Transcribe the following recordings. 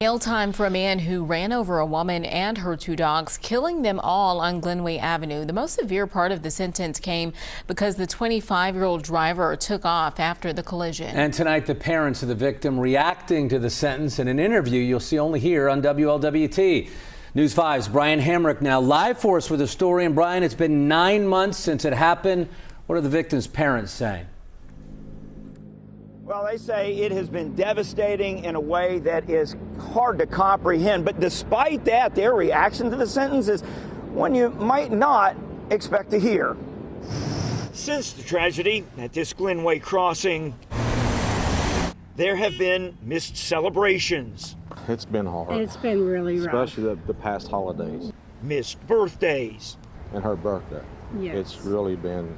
Jail time for a man who ran over a woman and her two dogs, killing them all on Glenway Avenue. The most severe part of the sentence came because the 25-year-old driver took off after the collision. And tonight, the parents of the victim reacting to the sentence in an interview you'll see only here on WLWT. News 5's Brian Hamrick now live for us with a story. And Brian, it's been 9 months since it happened. What are the victim's parents saying? Well, they say it has been devastating in a way that is hard to comprehend. But despite that, their reaction to the sentence is one you might not expect to hear. Since the tragedy at this Glenway crossing, there have been missed celebrations. It's been hard. It's been really rough. Especially the past holidays. Missed birthdays. And her birthday. Yes. It's really been,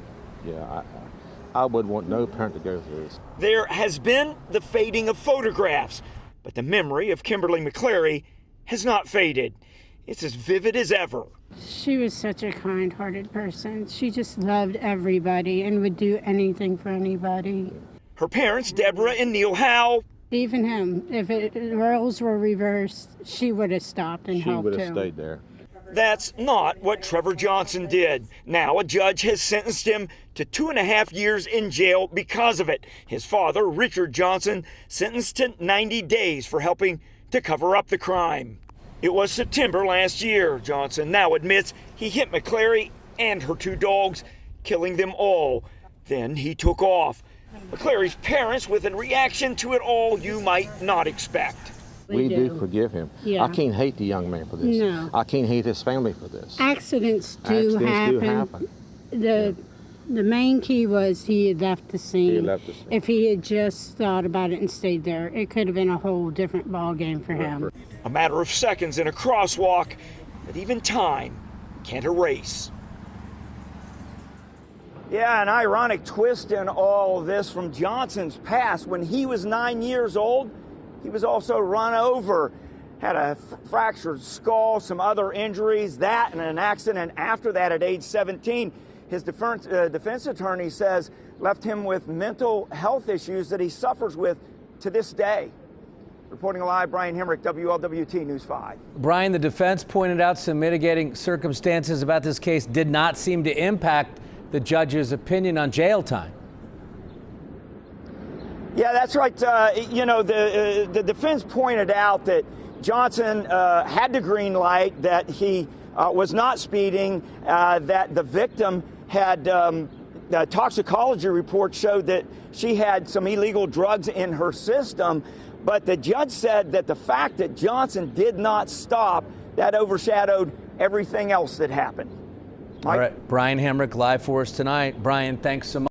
I would want no parent to go through this. There has been the fading of photographs, but the memory of Kimberly McCleary has not faded. It's as vivid as ever. She was such a kind-hearted person. She just loved everybody and would do anything for anybody. Her parents, Deborah and Neil Howe. Even him, if the roles were reversed, she would have stopped and helped him. She would have stayed there. That's not what Trevor Johnson did. Now a judge has sentenced him to 2.5 years in jail because of it. His father, Richard Johnson, sentenced to 90 days for helping to cover up the crime. It was September last year. Johnson now admits he hit McCleary and her two dogs, killing them all. Then he took off. McCleary's parents with a reaction to it all you might not expect. We do forgive him. Yeah. I can't hate the young man for this. No. I can't hate his family for this. Accidents do happen. The main key was he had left the scene. He left the scene. If he had just thought about it and stayed there, it could have been a whole different ball game for him. A matter of seconds in a crosswalk that even time can't erase. Yeah, an ironic twist in all of this from Johnson's past. When he was 9 years old, he was also run over, had a fractured skull, some other injuries, that and an accident after that at age 17. His defense attorney says left him with mental health issues that he suffers with to this day. Reporting live, Brian Hamrick, WLWT News 5. Brian, the defense pointed out some mitigating circumstances about this case did not seem to impact the judge's opinion on jail time. Yeah, that's right. The defense pointed out that Johnson had the green light, that he was not speeding, that the victim had the toxicology report showed that she had some illegal drugs in her system. But the judge said that the fact that Johnson did not stop, that overshadowed everything else that happened. All right, Brian Hamrick live for us tonight. Brian, thanks so much.